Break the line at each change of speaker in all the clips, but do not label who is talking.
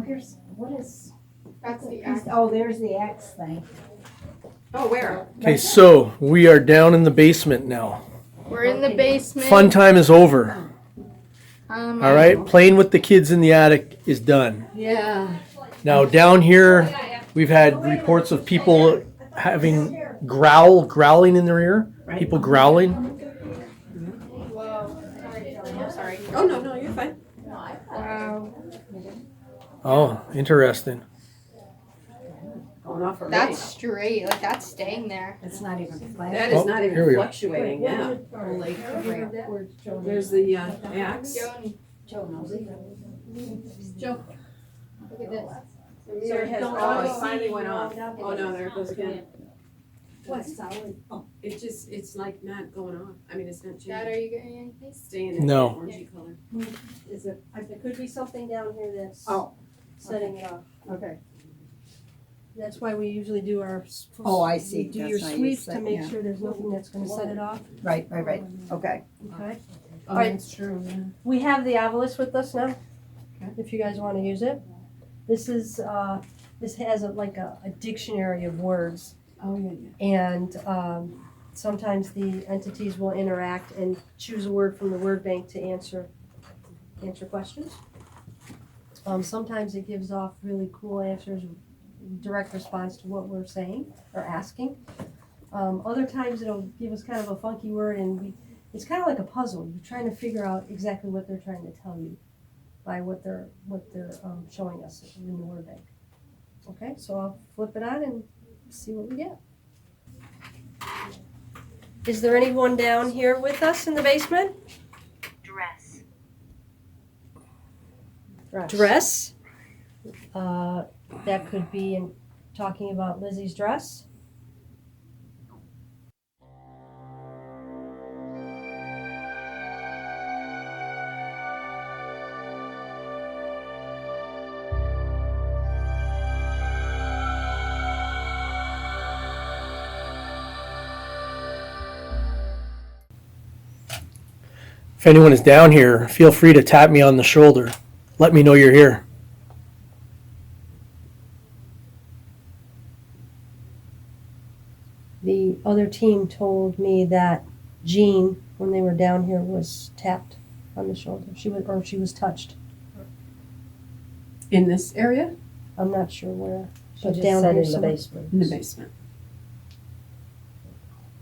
here's, what is?
That's the X.
Oh, there's the X thing.
Oh, where?
Okay, so we are down in the basement now.
We're in the basement.
Fun time is over.
All
All right, playing with the kids in the attic is done.
Yeah.
Now down here, we've had reports of people having growling in their ear. People growling.
Whoa. I'm sorry.
Oh, no, you're fine.
Wow.
Oh, interesting.
Going off for
That's straight. Like, that's staying there.
It's not even flat.
That is
Oh,
not
here we
even
go.
fluctuating, yeah. There's the axe.
Joe knows it.
Joe.
Look at this.
The meter has, oh, it finally went off. Oh, no, there it goes again.
What, solid? Oh,
It's like not going off. I mean, it's not
Dad, are
changing.
you getting anything?
It's staying in
No.
that orangey color.
Is it, there could be something down here that's
Oh,
setting it off.
okay.
That's why we usually do our.
Oh, I see.
Do
That's
your
how you
sweeps
set-
to make
yeah.
sure there's nothing that's gonna set it off,
Right, okay.
okay?
Oh,
Alright.
that's true, yeah.
We have the obelisk with us now,
Okay.
if you guys wanna use it. This is, this has like a dictionary of words.
Oh, yeah.
And sometimes the entities will interact and choose a word from the word bank to answer questions. Sometimes it gives off really cool answers, direct response to what we're saying or asking. Other times it'll give us kind of a funky word, and it's kind of like a puzzle. You're trying to figure out exactly what they're trying to tell you by what they're showing us in the word bank. Okay, so I'll flip it on and see what we get. Is there anyone down here with us in the basement?
Dress.
Dress. That could be in talking about Lizzie's dress.
If anyone is down here, feel free to tap me on the shoulder. Let me know you're here.
The other team told me that Jean, when they were down here, was tapped on the shoulder. She was touched.
In this area?
I'm not sure where.
She
But
just
down
said
here
in the
somewhere.
basement.
In the basement.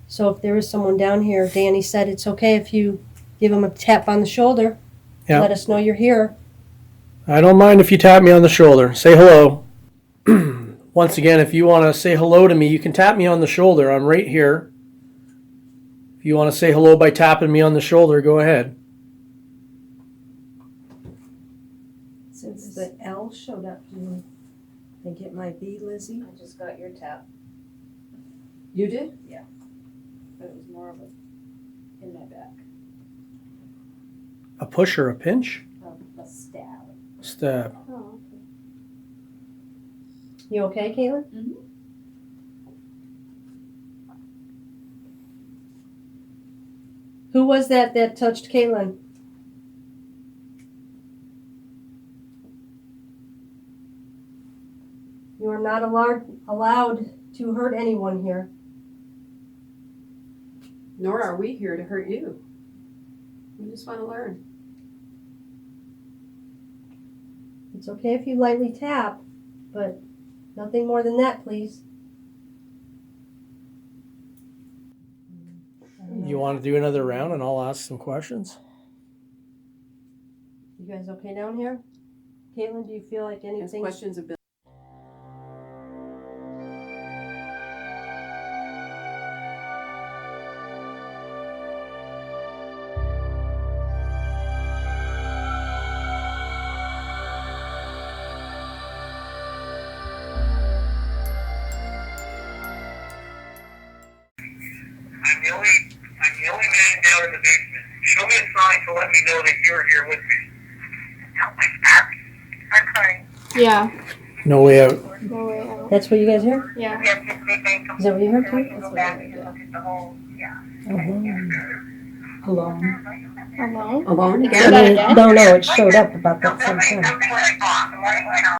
So if there is someone down here, Danny said it's okay if you give them a tap on the shoulder.
Yeah.
Let us know you're here.
I don't mind if you tap me on the shoulder. Say hello. Once again, if you want to say hello to me, you can tap me on the shoulder. I'm right here. If you want to say hello by tapping me on the shoulder, go ahead.
Since the L showed up, do you think it might be Lizzie?
I just got your tap,
You did?
but it was more of a in my back.
A push or a pinch?
A stab.
Stab.
Oh,
You okay, Caitlin?
Mhm.
Who was that touched Caitlin? You are not allowed to hurt anyone here.
Nor are we here to hurt you. We just want to learn.
It's okay if you lightly tap, but nothing more than that, please.
You want to do another round and I'll ask some questions?
You guys okay down here? Caitlin, do you feel like
Ask
anything?
questions of Bill.
I'm the only man down in the basement. Show me a sign to let me know that you're here with me. Oh my God. I'm sorry.
Yeah.
No way out.
No way out.
That's what you guys heard?
Yeah.
Yes, just make me
Is that what you heard
we
too?
can go back and look at the whole, yeah.
Alone.
Alone?
Alone
Say
again?
that again?
No, it showed up about that same time.
I'm off.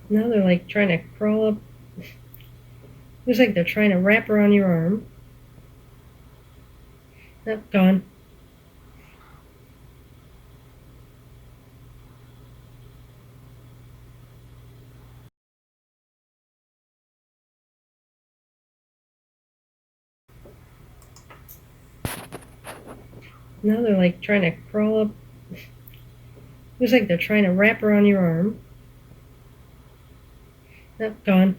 Now they're like trying to crawl up. Looks like they're trying to wrap around your arm. Nope, gone. Now they're like trying to crawl up. Looks like they're trying to wrap around your arm. Nope, gone.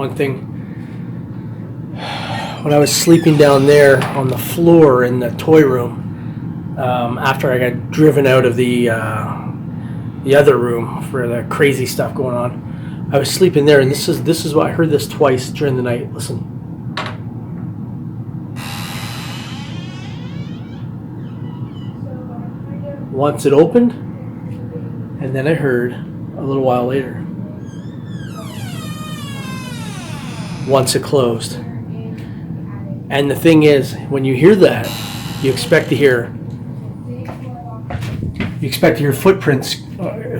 one thing. When I was sleeping down there on the floor in the toy room, after I got driven out of the other room for the crazy stuff going on, I was sleeping there, and this is what I heard this twice during the night. Listen. Once it opened, and then I heard a little while later. Once it closed. And the thing is, when you hear that, you expect to hear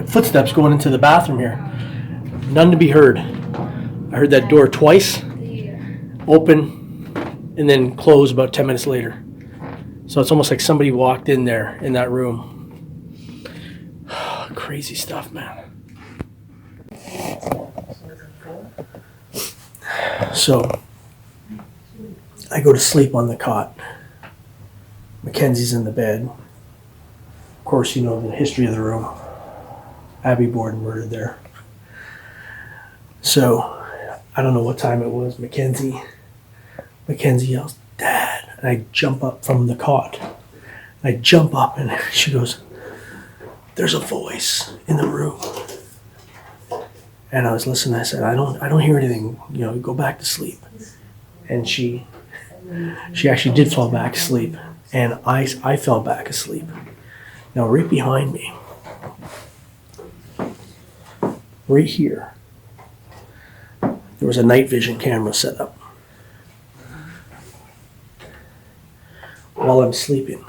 footsteps going into the bathroom here. None to be heard. I heard that door twice, open, and then close about 10 minutes later. So it's almost like somebody walked in there in that room. Crazy stuff, man. So I go to sleep on the cot. Mackenzie's in the bed. Of course, you know the history of the room. Abby Borden murdered there. So I don't know what time it was. Mackenzie yells, "Dad!" And I jump up from the cot. I jump up and she goes, "There's a voice in the room." And I was listening. I said, I don't hear anything. Go back to sleep. And she actually did fall back asleep, and I fell back asleep. Now, right behind me, right here, there was a night vision camera set up. While I'm sleeping,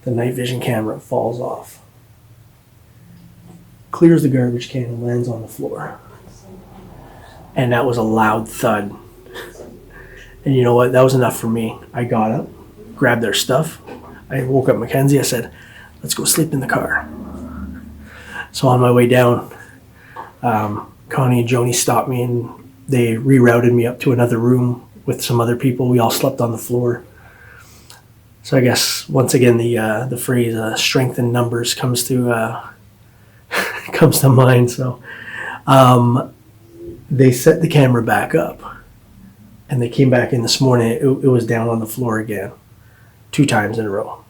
the night vision camera falls off, clears the garbage can, and lands on the floor. And that was a loud thud. And you know what? That was enough for me. I got up, grabbed their stuff. I woke up Mackenzie. I said, "Let's go sleep in the car." So on my way down, Connie and Joni stopped me, and they rerouted me up to another room with some other people. We all slept on the floor. So I guess once again the phrase "strength in numbers" comes to mind. So they set the camera back up, and they came back in this morning. It was down on the floor again, 2 times in a row.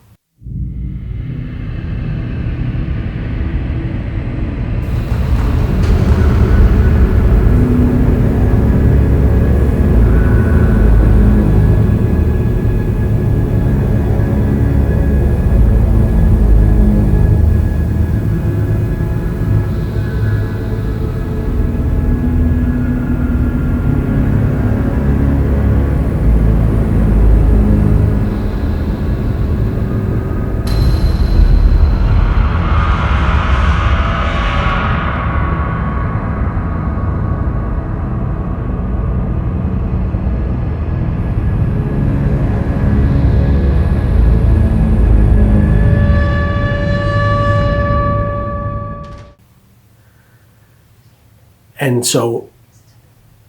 And so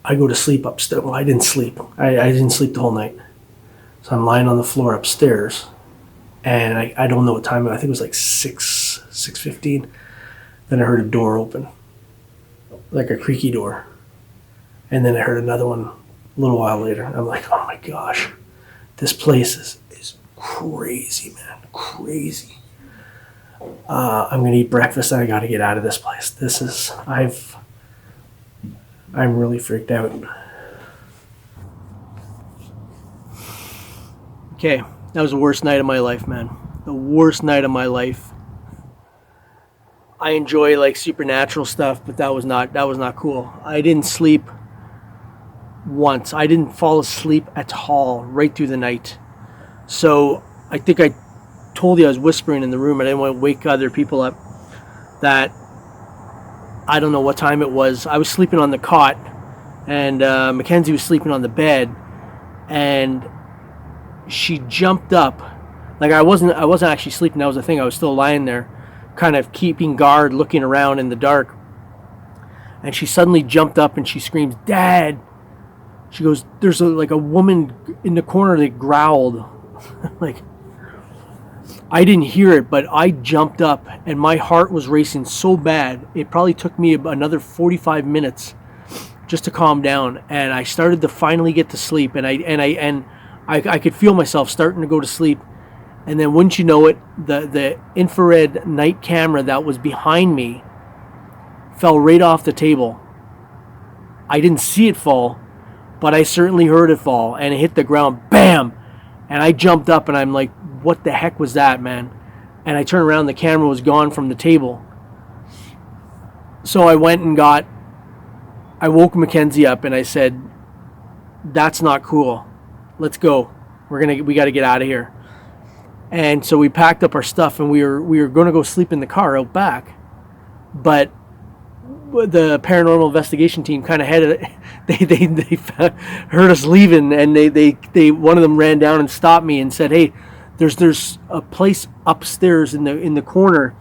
I go to sleep upstairs. Well, I didn't sleep. I didn't sleep the whole night. So I'm lying on the floor upstairs, and I don't know what time. I think it was like 6:15. Then I heard a door open, like a creaky door. And then I heard another one a little while later. I'm like, oh my gosh, this place is crazy, man, crazy. I'm gonna eat breakfast and I gotta get out of this place. I'm really freaked out. Okay, that was the worst night of my life, man. The worst night of my life. I enjoy like supernatural stuff, but that was not cool. I didn't sleep once. I didn't fall asleep at all right through the night. So I think I told you I was whispering in the room. I didn't want to wake other people up. That I don't know what time it was. I was sleeping on the cot, and Mackenzie was sleeping on the bed, and she jumped up. Like I wasn't actually sleeping. That was the thing. I was still lying there, kind of keeping guard, looking around in the dark. And she suddenly jumped up and she screams, "Dad!" She goes, "There's a woman in the corner that growled." Like, I didn't hear it, but I jumped up and my heart was racing so bad. It probably took me another 45 minutes just to calm down. And I started to finally get to sleep, and I could feel myself starting to go to sleep. And then wouldn't you know it, the infrared night camera that was behind me fell right off the table. I didn't see it fall, but I certainly heard it fall, and it hit the ground, bam! And I jumped up, and I'm like, what the heck was that, man? And I turned around, the camera was gone from the table. So I went and I woke Mackenzie up, and I said, that's not cool. Let's go. We got to get out of here. And so we packed up our stuff, and we were going to go sleep in the car out back. But the Paranormal Investigation Team kind of headed it. They heard us leaving, and they one of them ran down and stopped me and said, hey, there's a place upstairs in the corner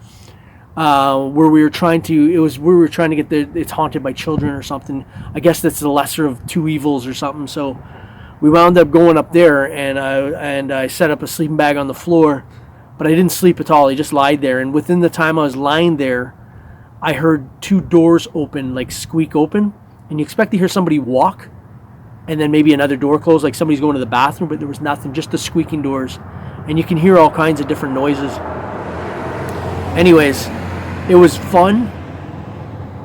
where we were trying to get it's haunted by children or something. I guess that's the lesser of two evils or something. So we wound up going up there, and I set up a sleeping bag on the floor, but I didn't sleep at all. I just lied there, and within the time I was lying there, I heard two doors open, like squeak open, and you expect to hear somebody walk, and then maybe another door close, like somebody's going to the bathroom, but there was nothing, just the squeaking doors, and you can hear all kinds of different noises. Anyways, it was fun.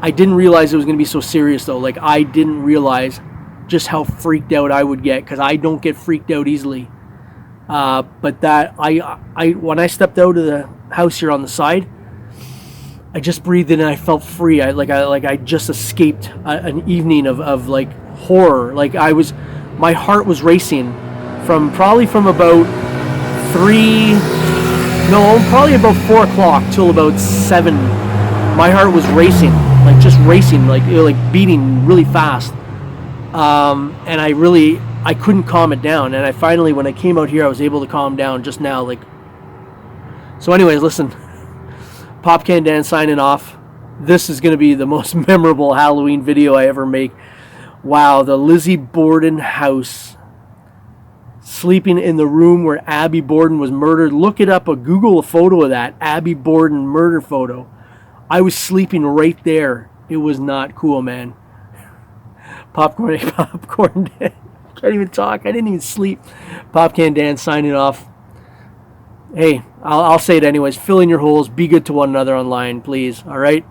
I didn't realize it was going to be so serious, though. Like, I didn't realize just how freaked out I would get, because I don't get freaked out easily. But that I when I stepped out of the house here on the side, I just breathed in and I felt free. I just escaped an evening of like horror. Like my heart was racing probably from about 4 o'clock till about 7. My heart was racing, like just racing, like beating really fast. And I couldn't calm it down. And I finally, when I came out here, I was able to calm down just now. So anyways, listen, Popcan Dan signing off. This is going to be the most memorable Halloween video I ever make. Wow, the Lizzie Borden house. Sleeping in the room where Abby Borden was murdered. Look it up, Google a photo of that. Abby Borden murder photo. I was sleeping right there. It was not cool, man. Popcorn Dan. Can't even talk. I didn't even sleep. Popcan Dan signing off. Hey, I'll say it anyways. Fill in your holes. Be good to one another online, please. All right?